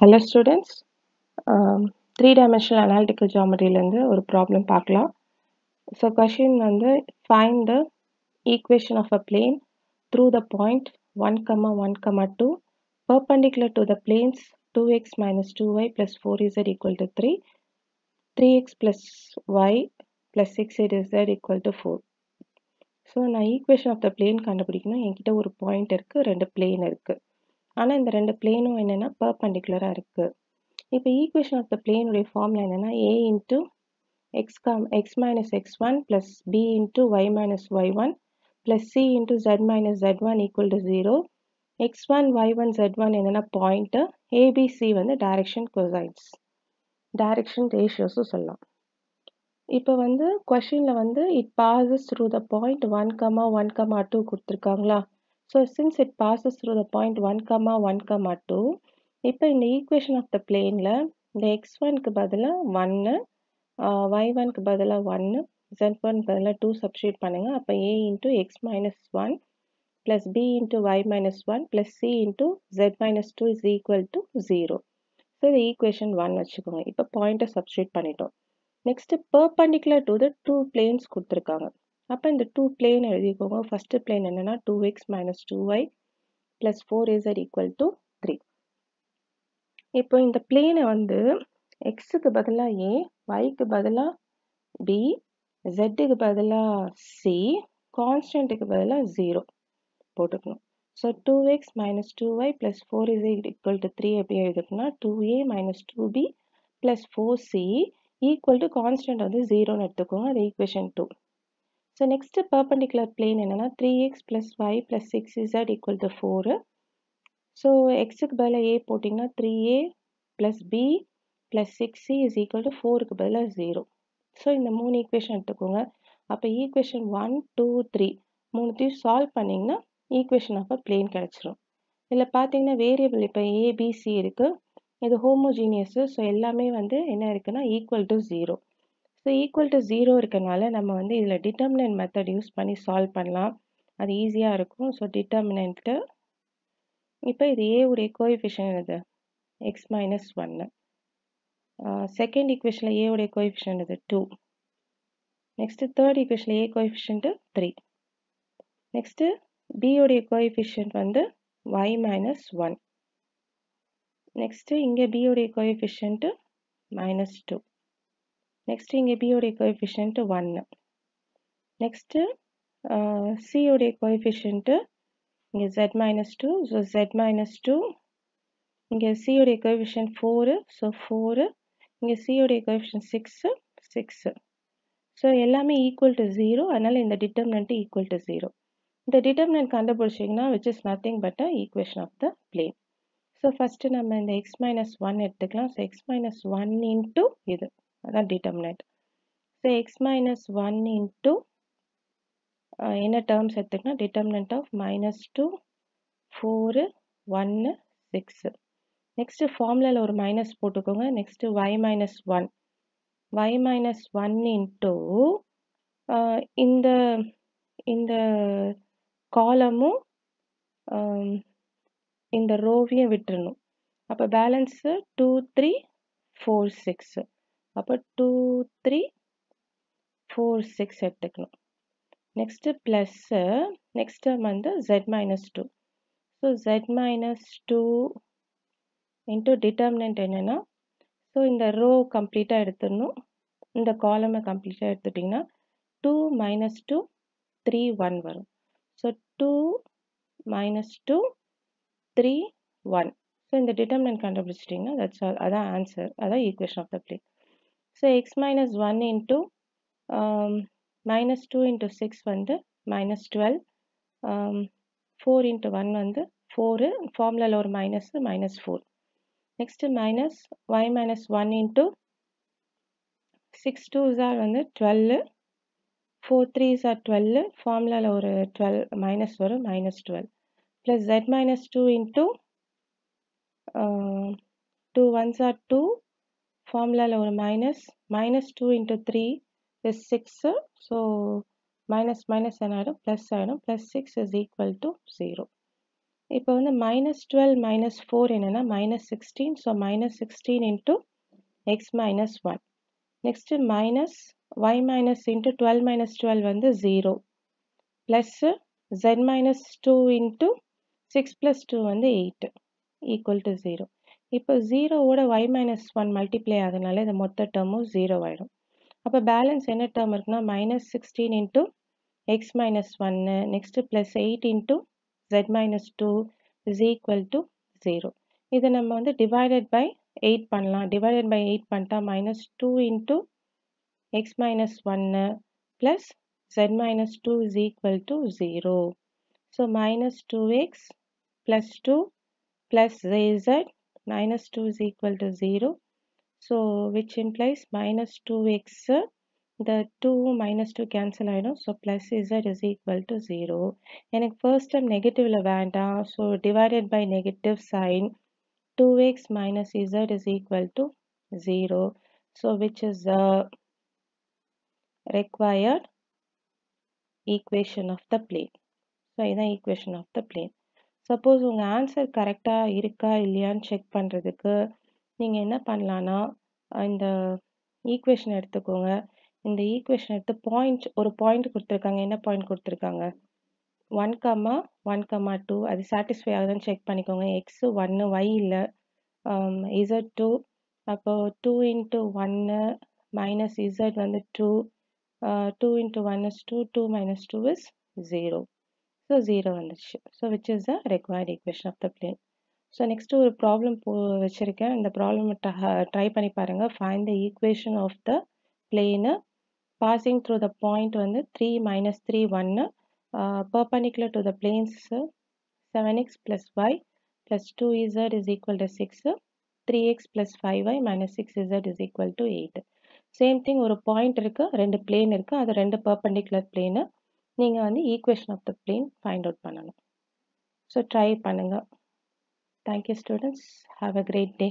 Hello students, three-dimensional analytical geometry லேருந்து ஒரு problem பார்க்கலாம். So question வந்து find the equation of a plane through the point 1, 1, 2 perpendicular to the planes 2x minus 2y plus 4z equal to 3, 3x plus y plus 6z equal to 4. So நான் equation of the plane கண்டுபிடிக்கணும். என்கிட்ட ஒரு point இருக்கு, ரெண்டு plane இருக்கு. ஆனா இந்த ரெண்டு பிளேனும் என்னன்னா பெர்பெண்டிகுலரா இருக்கு. இப்போ ஈக்குவேஷன் ஆஃப் த பிளேன் உடைய ஃபார்முலா என்னன்னா a into x minus x1 plus b into y minus y1 plus c into z minus z1 equal to 0. x1 y1 z1 என்னன்னா பாயிண்ட், abc வந்து டைரக்ஷன் கொசைன்ஸ், டைரக்ஷன் ரேஷியோஸும் சொல்லலாம். இப்போ வந்து கொஷின்ல வந்து it passes through the point 1, 1, 2 கொடுத்துருக்காங்களா. So since it passes through the point 1, 1, 2, இப்போ இந்த equation of த பிளேன்ல இந்த x1க்கு பதிலாக 1, y1க்கு பதிலாக 1, z1க்கு பதிலாக 2 சப்ஸ்டியூட் பண்ணுங்க. அப்போ a into x minus 1 plus b into y minus 1 plus c into z minus 2 is equal to 0. So இது ஈக்குவேஷன் 1 வச்சுக்கோங்க. இப்போ பாயிண்ட்டை சப்ஸ்டியூட் பண்ணிட்டோம். Next perpendicular to the two planes கொடுத்துருக்காங்க. அப்போ இந்த டூ பிளேன் எழுதிக்கோங்க. ஃபர்ஸ்ட் பிளேன் என்னன்னா 2x minus 2y plus 4z equal to 3. இப்போ இந்த பிளேனை வந்து எக்ஸுக்கு பதிலாக a, yக்கு பதிலாக b, zக்கு பதிலாக c, கான்ஸ்டன்ட்டுக்கு பதிலாக 0 போட்டுக்கணும். So 2x minus 2y plus 4z equal to 3 எப்படி எழுதுக்குன்னா 2a minus 2b plus 4c equal to constant வந்து 0ன்னு எடுத்துக்கோங்க. அது equation 2. So next perpendicular plane என்னன்னா 3x plus y plus 6z equal to 4. So எக்ஸுக்கு பதிலாக a போட்டிங்கன்னா 3a plus b plus 6c is equal to 4க்கு பதிலாக 0. So இந்த மூணு ஈக்குவேஷன் எடுத்துக்கோங்க. அப்போ ஈக்குவேஷன் 1, 2, 3 மூணுத்தையும் சால்வ் பண்ணிங்கன்னா ஈக்குவேஷன் ஆஃப் அ பிளேன் கிடச்சிரும். இதில் பார்த்தீங்கன்னா வேரியபிள் இப்போ ஏபிசி இருக்குது. இது ஹோமோஜீனியஸு. ஸோ எல்லாமே வந்து என்ன இருக்குன்னா equal to 0. So equal to 0 இருக்கனால நம்ம வந்து இதில் டிட்டர்மினன்ட் மெத்தட் யூஸ் பண்ணி சால்வ் பண்ணலாம். அது ஈஸியாக இருக்கும். ஸோ டிட்டர்மினன்ட்டு இப்போ இது ஏ உடைய கோஎஃபிஷியன்ட் என்னது எக்ஸ் மைனஸ் 1. செகண்ட் ஈக்குவேஷனில் ஏ உடைய கோஎஃபிஷியன்ட் இது 2. நெக்ஸ்ட்டு தேர்ட் ஈக்குவேஷனில் ஏ கோஎஃபிஷியன்ட்டு 3. நெக்ஸ்ட்டு பி உடைய கோஎஃபிஷியன்ட் வந்து y minus 1. நெக்ஸ்ட்டு இங்கே b உடைய கோஎஃபிஷியன்ட் -2. நெக்ஸ்ட்டு இங்கே b உடைய கோஎஃபிஷியன்ட் 1. நெக்ஸ்ட்டு c உடைய கோஎஃபிஷியன்ட் இங்கே z minus 2. So z minus 2. இங்கே c உடைய கோஎஃபிஷியன்ட் 4. ஸோ 4. இங்கே c உடைய கோஎஃபிஷியன்ட் 6, 6. ஸோ எல்லாமே ஈக்குவல் டு 0. அதனால் இந்த டிட்டர்மினன்ட் ஈக்குவல் டு 0. இந்த டிட்டர்மினன்ட் கண்டுபிடிச்சிங்கன்னா which is nothing but a equation of the plane. So first நம்ம இந்த x minus 1 எடுத்துக்கலாம். ஸோ x minus 1 into இது அதான் determinant. So x minus 1 into என்ன டேர்ம்ஸ் எடுத்துக்கலாம், டிட்டர்மினன்ட் ஆஃப் -2, 4, 1, 6. நெக்ஸ்ட்டு ஃபார்முலாவில் ஒரு மைனஸ் போட்டுக்கோங்க. Next y minus 1. y minus 1 into இந்த இந்த காலமும் இந்த ரோவையும் விட்டுறணும். அப்போ பேலன்ஸு 2, 3, 4, 6. அப்போ 2, 3, 4, 6 எடுத்துக்கணும். நெக்ஸ்ட்டு ப்ளஸ்ஸு நெக்ஸ்ட் டேர்ம் வந்து z minus 2. So z minus 2 into determinant என்னென்னா, ஸோ இந்த ரோ கம்ப்ளீட்டாக எடுத்துடணும். இந்த காலமை கம்ப்ளீட்டாக எடுத்துட்டிங்கன்னா 2 minus 2, 3, 1 வரும். So 2 minus 2, 3, 1. ஸோ இந்த டிட்டர்மினன்ட் கண்டுபிடிச்சிட்டிங்கன்னா தட்ஸ் ஆல். அதான் ஆன்சர். அதான் equation of the plane. So X minus 1 into -2 into 6 வந்து -12. 4 இன்ட்டு 1 வந்து 4. ஃபார்முலாவில் ஒரு -4. Next minus y minus 1 into 6 2s are வந்து 12. 4 3s are 12. ஃபார்முலாவில் ஒரு 12 மைனஸ் வரும், -12. plus z minus 2 into 2 1s are 2. ஃபார்முலாவில் ஒரு -2 into 3 is 6. ஸோ மைனஸ் என்ன ஆகிடும், ப்ளஸ் ஆகிடும். +6 is equal to 0. இப்போ வந்து -12 - 4 என்னன்னா -16. So -16 into x minus 1. Next minus y minus into 12 - 12 வந்து 0. Plus z minus 2 into 6 plus 2 வந்து 8 equal to 0. இப்போ 0 ஓட y minus 1 multiply ஆகுனால இந்த மொத்த டேர்மும் 0 ஆயிடும். அப்போ பேலன்ஸ் என்ன டேர்ம் இருக்குன்னா -16 into x minus 1 next plus 8 into z minus 2 is equal to 0. இதை நம்ம வந்து divided by 8 பண்ணலாம். divided by 8 பண்ணிட்டா -2 into x minus 1 plus z minus 2 is equal to 0. So minus 2x plus 2 plus z minus 2 is equal to 0. So which implies minus 2x, the 2 minus 2 cancel ஆயிடும். So plus z is equal to 0. எனக்கு first term negative வேண்டாம். So divided by negative sign 2x minus z is equal to 0. So which is the required equation of the plane. So இதான் equation of the plane. Suppose உங்க answer கரெக்டா இருக்கா இல்லையான்னு check பண்றதுக்கு நீங்க என்ன பண்ணலாம்னா இந்த ஈக்குவேஷன் எடுத்துக்கோங்க. இந்த ஈக்குவேஷன் எடுத்து ஒரு பாயிண்ட் கொடுத்துருக்காங்க. என்ன பாயிண்ட் கொடுத்துருக்காங்க? 1, 1, 2 அது சாட்டிஸ்ஃபை ஆகுதுன்னு செக் பண்ணிக்கோங்க. எக்ஸ் 1 y இல்லை z 2. அப்போ 2 into 1 minus z வந்து 2. 2 into 1 is 2. 2 minus 2 is 0. So 0 வந்துச்சு. So which is the required equation of the plane. So next ஒரு ப்ராப்ளம் வச்சிருக்கேன். இந்த ப்ராப்ளம் ட்ரை பண்ணி பாருங்க. Find the equation of the plane passing through the point வந்து 3 - 3 1 perpendicular to the planes 7x plus y plus 2z is equal to 6. 3x plus 5y minus 6z is equal to 8. Same thing ஒரு point இருக்கு, ரெண்டு plane இருக்கு, அது ரெண்டு perpendicular plane. நீங்க வந்து equation of the plane find out பண்ணணும். So try பண்ணுங்க. Thank you students. Have a great day.